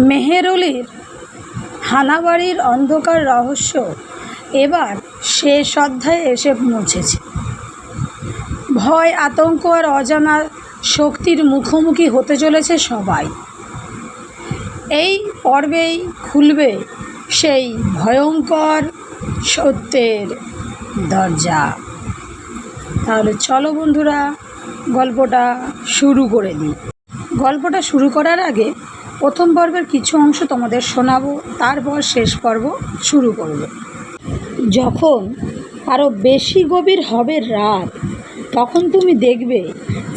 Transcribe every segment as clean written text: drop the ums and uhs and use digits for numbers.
মেহেরুলির হানাবাড়ির অন্ধকার রহস্য এবার শেষ অধ্যায়ে এসে পৌঁছেছে। ভয়, আতঙ্ক আর অজানা শক্তির মুখোমুখি হতে চলেছে সবাই। এই পর্বেই খুলবে সেই ভয়ঙ্কর সত্যের দরজা। তাহলে চলো বন্ধুরা, গল্পটা শুরু করে দিই। গল্পটা শুরু করার আগে প্রথম পর্বের কিছু অংশ তোমাদের শোনাবো, তারপর শেষ পর্ব শুরু করব। যখন আরও বেশি গভীর হবে রাত, তখন তুমি দেখবে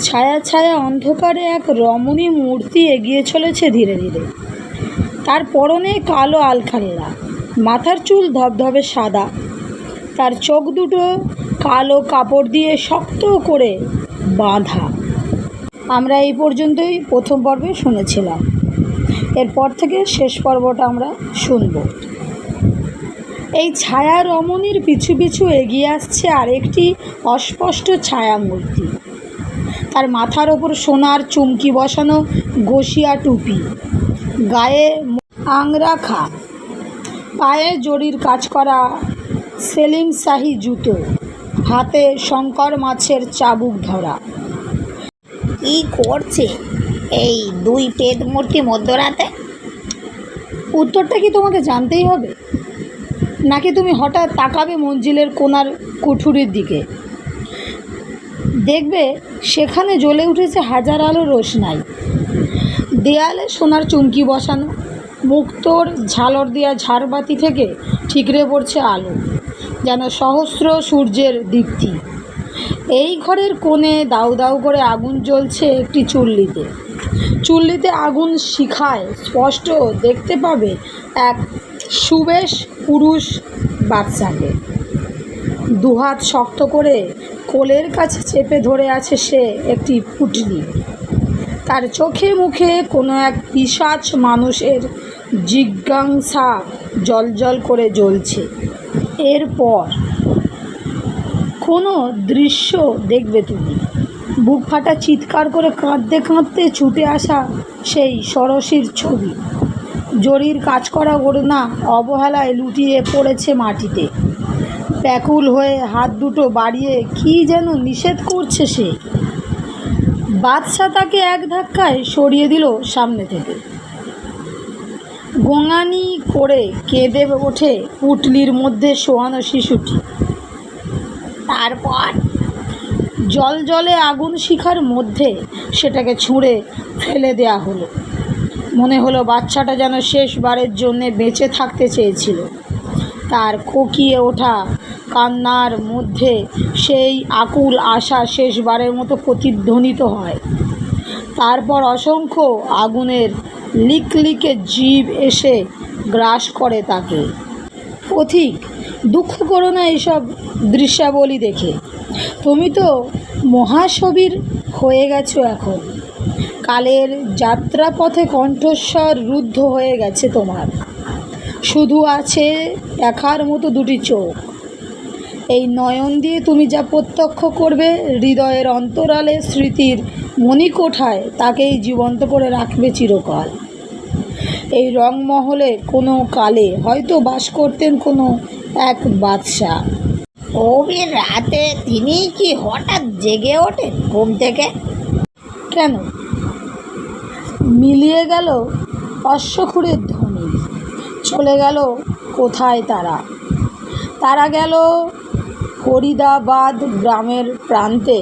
ছায়া ছায়া অন্ধকারে এক রমণী মূর্তি এগিয়ে চলেছে ধীরে ধীরে। তার পরনে কালো আলখাল্লা, মাথার চুল ধবধবে সাদা, তার চোখ দুটো কালো কাপড় দিয়ে শক্ত করে বাঁধা। আমরা এই পর্যন্তই প্রথম পর্বে শুনেছিলাম, এরপর থেকে শেষ পর্বটা আমরা শুনব। এই ছায়া রমণীর পিছু পিছু এগিয়ে আসছে আরেকটি অস্পষ্ট ছায়া মূর্তি। তার মাথার ওপর সোনার চুমকি বসানো ঘষিয়া টুপি, গায়ে আংরাখা, পায়ে জরির কাজ করা সেলিম শাহী জুতো, হাতে শঙ্কর মাছের চাবুক ধরা। কি করছে এই দুই পেট মূর্তি মধ্যরাতে? উত্তরটা কি তোমাকে জানতেই হবে, নাকি তুমি হঠাৎ তাকাবে মঞ্জিলের কোণার কুঠুরির দিকে? দেখবে সেখানে জ্বলে উঠেছে হাজার আলো রোশনাই। দেয়ালে সোনার চুমকি বসানো, মুক্তোর ঝালর দেওয়া ঝাড়বাতি থেকে ঠিকরে পড়ছে আলো, যেন সহস্র সূর্যের দীপ্তি। এই ঘরের কোণে দাউ দাউ করে আগুন জ্বলছে একটি চুল্লিতে। চুল্লিতে আগুন শিখায় স্পষ্ট দেখতে পাবে এক সুবেশ পুরুষ বাচ্চাকে। দুহাত শক্ত করে কোলের কাছে চেপে ধরে আছে সে একটি পুঁটলি। তার চোখে মুখে কোনো এক পিশাচ মানুষের জিজ্ঞাসা জলজল করে জ্বলছে। এরপর কোনো দৃশ্য দেখবে তুমি, বুক ফাটা চিৎকার করে কাঁদতে কাঁদতে ছুটে আসা সেই ষোড়শীর ছবি। জরির কাজ করা ওড়না অবহেলায় লুটিয়ে পড়েছে মাটিতে। ব্যাকুল হয়ে হাত দুটো বাড়িয়ে কী যেন নিষেধ করছে সে। বাদশা তাকে এক ধাক্কায় সরিয়ে দিল সামনে থেকে। গোঙানি করে কেঁদে ওঠে পুটলির মধ্যে শোয়ানো শিশুটি। তারপর জল জলে আগুন শিখার মধ্যে সেটাকে ছুঁড়ে ফেলে দেয়া হলো। মনে হলো বাচ্চাটা যেন শেষবারের জন্যে বেঁচে থাকতে চেয়েছিল। তার কোকিয়ে ওঠা কান্নার মধ্যে সেই আকুল আশা শেষবারের মতো প্রতিধ্বনিত হয়। তারপর অসংখ্য আগুনের লিকলিকে জীব এসে গ্রাস করে তাকে। পথিক, দুঃখ করো না এইসব দৃশ্যাবলী দেখে। তুমি তো মহাসবীর হয়ে গেছো এখন। কালের যাত্রাপথে কণ্ঠস্বর রুদ্ধ হয়ে গেছে তোমার। শুধু আছে দেখার মতো দুটি চোখ। এই নয়ন দিয়ে তুমি যা প্রত্যক্ষ করবে, হৃদয়ের অন্তরালে স্মৃতির মণিকোঠায় তাকেই জীবন্ত করে রাখবে চিরকাল। এই রংমহলে কোনো কালে হয়তো বাস করতেন কোনো এক বাদশা। গভীর রাতে তিনি কি হঠাৎ জেগে ওঠেন ঘুম থেকে? কেন? মিলিয়ে গেল অশ্বক্ষুরের ধ্বনি। চলে গেল কোথায় তারা? তারা গেল ফরিদাবাদ গ্রামের প্রান্তে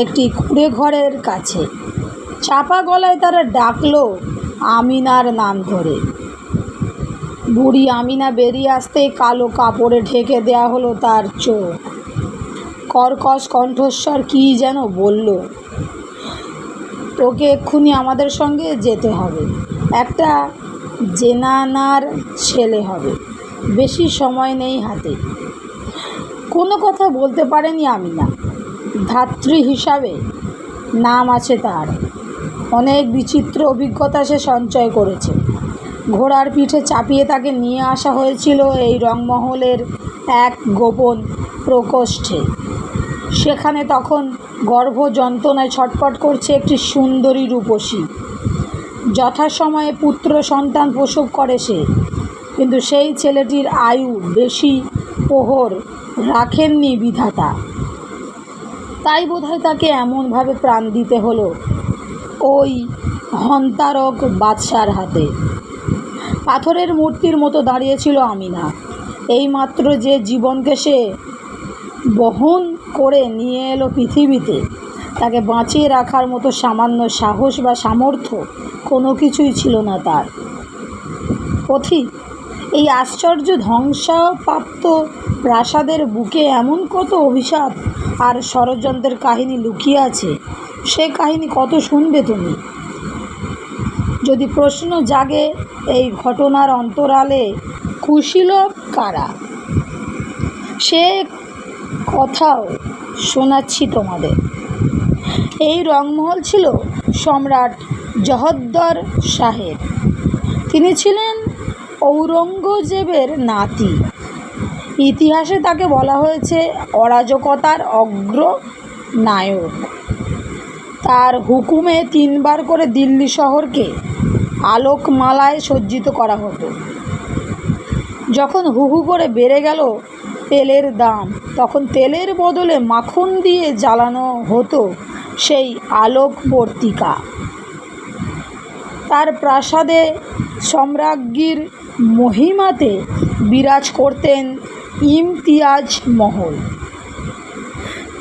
একটি কুঁড়ে ঘরের কাছে। চাপা গলায় তারা ডাকলো আমিনার নাম ধরে। বুড়ি আমিনা বেরিয়ে আসতেই কালো কাপড়ে ঢেকে দেয়া হলো তার চোখ। কর্কশ কণ্ঠস্বর কী যেন বলল, তোকে এক্ষুনি আমাদের সঙ্গে যেতে হবে। একটা জেনানার ছেলে হবে, বেশি সময় নেই হাতে। কোনো কথা বলতে পারেনি আমিনা। ধাত্রী হিসাবে নাম আছে তার। অনেক বিচিত্র অভিজ্ঞতা সে সঞ্চয় করেছে। ঘোড়ার পিঠে চাপিয়ে তাকে নিয়ে আসা হয়েছিল এই রংমহলের এক গোপন প্রকোষ্ঠে। সেখানে তখন গর্ভ যন্ত্রণায় ছটফট করছে একটি সুন্দরী রূপসী। যথাসময়ে পুত্র সন্তান প্রসব করে সে, কিন্তু সেই ছেলেটির আয়ু বেশি প্রহর রাখেননি বিধাতা। তাই বোধহয় তাকে এমনভাবে প্রাণ দিতে হলো ওই হন্তারক বাদশার হাতে। পাথরের মূর্তির মতো দাঁড়িয়েছিল আমিনা। এইমাত্র যে জীবনকে সে বহন করে নিয়ে এলো পৃথিবীতে, তাকে বাঁচিয়ে রাখার মতো সামান্য সাহস বা সামর্থ্য কোনো কিছুই ছিল না তার। পথিক, এই আশ্চর্য ধ্বংসপ্রাপ্ত প্রাসাদের বুকে এমন কত অভিশাপ আর ষড়যন্ত্রের কাহিনী লুকিয়ে আছে, সে কাহিনী কত শুনবে তুমি? যদি প্রশ্ন জাগে এই ঘটনার অন্তরালে কুশীলব কারা, সে কথাও শোনাচ্ছি তোমাদের। এই রংমহল ছিল সম্রাট জহদ্দর শাহের। তিনি ছিলেন ঔরঙ্গজেবের নাতি। ইতিহাসে তাকে বলা হয়েছে অরাজকতার অগ্রনায়ক। তার হুকুমে 3 বার করে দিল্লি শহরকে আলোকমালায় সজ্জিত করা হতো। যখন হু হু করে বেড়ে গেল তেলের দাম, তখন তেলের বদলে মাখন দিয়ে জ্বালানো হতো সেই আলোকবর্তিকা। তার প্রাসাদে সম্রাজ্ঞীর মহিমাতে বিরাজ করতেন ইমতিয়াজ মহল।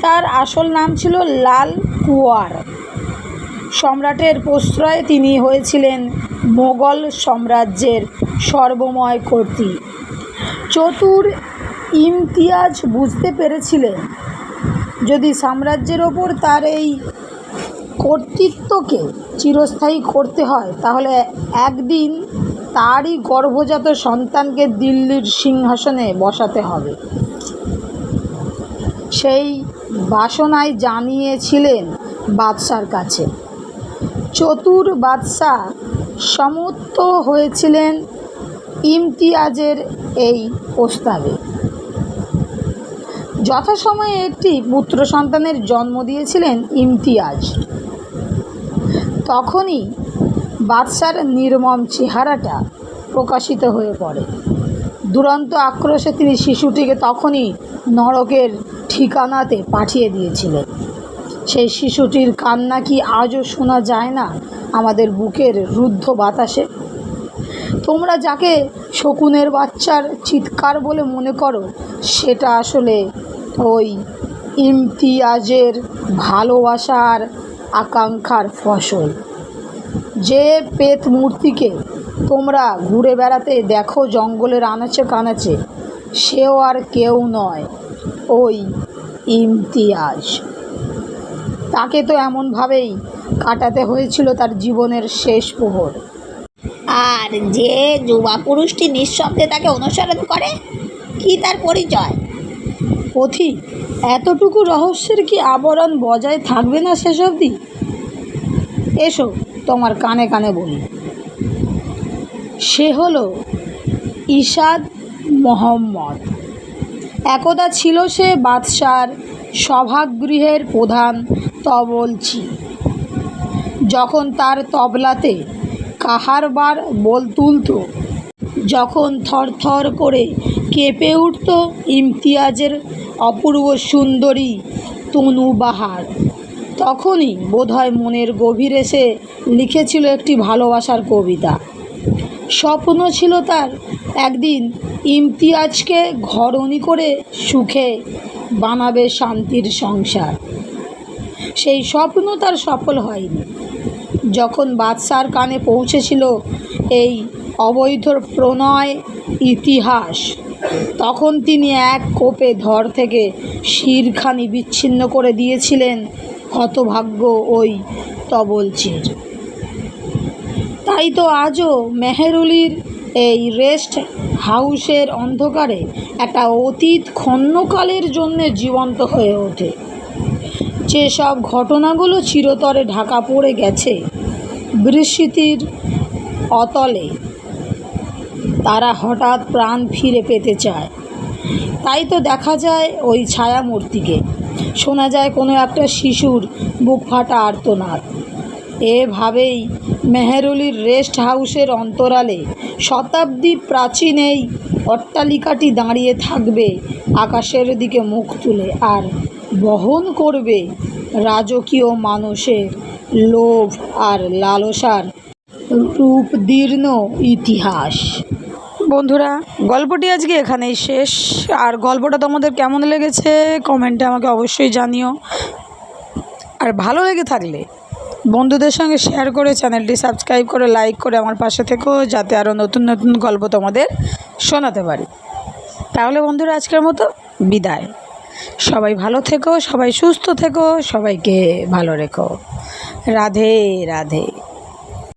তার আসল নাম ছিল লাল কুয়ার। সম্রাটের প্রশ্রয়ে তিনি হয়েছিলেন মোগল সাম্রাজ্যের সর্বময় কর্ত্রী। চতুর ইমতিয়াজ বুঝতে পেরেছিলেন, যদি সাম্রাজ্যের ওপর তার এই কর্তৃত্বকে চিরস্থায়ী করতে হয়, তাহলে একদিন তারই গর্ভজাত সন্তানকে দিল্লির সিংহাসনে বসাতে হবে। সেই বাসনাই জানিয়েছিলেন বাদশার কাছে। চতুর বাদশা সম্মত হয়েছিলেন ইমতিয়াজের এই প্রস্তাবে। যথাসময়ে একটি পুত্র সন্তানের জন্ম দিয়েছিলেন ইমতিয়াজ। তখনই বাদশার নির্মম চেহারাটা প্রকাশিত হয়ে পড়ে। দুরন্ত আক্রোশে তিনি শিশুটিকে তখনই নরকের ঠিকানাতে পাঠিয়ে দিয়েছিলেন। সেই শিশুটির কান্না কি আজও শোনা যায় না আমাদের বুকের রুদ্ধ বাতাসে? তোমরা যাকে শকুনের বাচ্চার চিৎকার বলে মনে করো, সেটা আসলে ওই ইমতিয়াজের ভালোবাসার আকাঙ্ক্ষার ফসল। যে পেত মূর্তিকে তোমরা ঘুরে বেড়াতে দেখো জঙ্গলের আনাচে কানাচে, সেও আর কেউ নয়, ওই ইমতিয়াজ। তাকে তো এমনভাবেই কাটাতে হয়েছিল তার জীবনের শেষ প্রহর। আর যে যুবা পুরুষটি নিঃশব্দে তাকে অনুসরণ করে, কি তার পরিচয়? পথিক, এতটুকু রহস্যের কি আবরণ বজায় থাকবে না শেষ অবধি? এসো তোমার কানে কানে বলি। সে হলো ইসাদ মোহাম্মদ। একদা ছিল সে বাদশার সভাগৃহের প্রধান তবলচি। যখন তার তবলাতে কাহারবার বোল তুলত, যখন থরথর করে কেঁপে উঠত ইমতিয়াজের অপূর্ব সুন্দরী তনুবাহার, তখনই বোধহয় মনের গভীরে সে লিখেছিল একটি ভালোবাসার কবিতা। স্বপ্ন ছিল তার একদিন ইমতিয়াজকে ঘরণী করে সুখে বানাবে শান্তির সংসার। সেই স্বপ্ন তার সফল হয়নি। যখন বাদশার কানে পৌঁছেছিল এই অবৈধ প্রণয় ইতিহাস, তখন তিনি এক কোপে ধর থেকে শিরখানি বিচ্ছিন্ন করে দিয়েছিলেন হতভাগ্য ওই তবলচির। তাই তো আজও মেহেরুলির এই রেস্ট হাউসের অন্ধকারে একটা অতীত ক্ষণকালের জন্যে জীবন্ত হয়ে ওঠে। যেসব ঘটনাগুলো চিরতরে ঢাকা পড়ে গেছে বিস্মৃতির অতলে, তারা হঠাৎ প্রাণ ফিরে পেতে চায়। তাই তো দেখা যায় ওই ছায়ামূর্তিকে, শোনা যায় কোনো একটা শিশুর বুক ফাটা আর্তনাদ। এভাবেই মেহেরুলির রেস্ট হাউসের অন্তরালে শতাব্দী প্রাচীন এই অট্টালিকাটি দাঁড়িয়ে থাকবে আকাশের দিকে মুখ তুলে, আর বহন করবে রাজকীয় মানুষের লোভ আর লালসার রূপদীর্ণ ইতিহাস। বন্ধুরা, গল্পটি আজকে এখানেই শেষ। আর গল্পটা তোমাদের কেমন লেগেছে কমেন্টে আমাকে অবশ্যই জানিও। আর ভালো লেগে থাকলে বন্ধুদের সঙ্গে শেয়ার করে চ্যানেলটি সাবস্ক্রাইব করে লাইক করে আমার পাশে থেকো, যাতে আরও নতুন নতুন গল্প তোমাদের শোনাতে পারি। তাহলে বন্ধুরা, আজকের মতো বিদায়। সবাই ভালো থেকো, সবাই সুস্থ থেকো, সবাইকে ভালো রেখো। রাধে রাধে।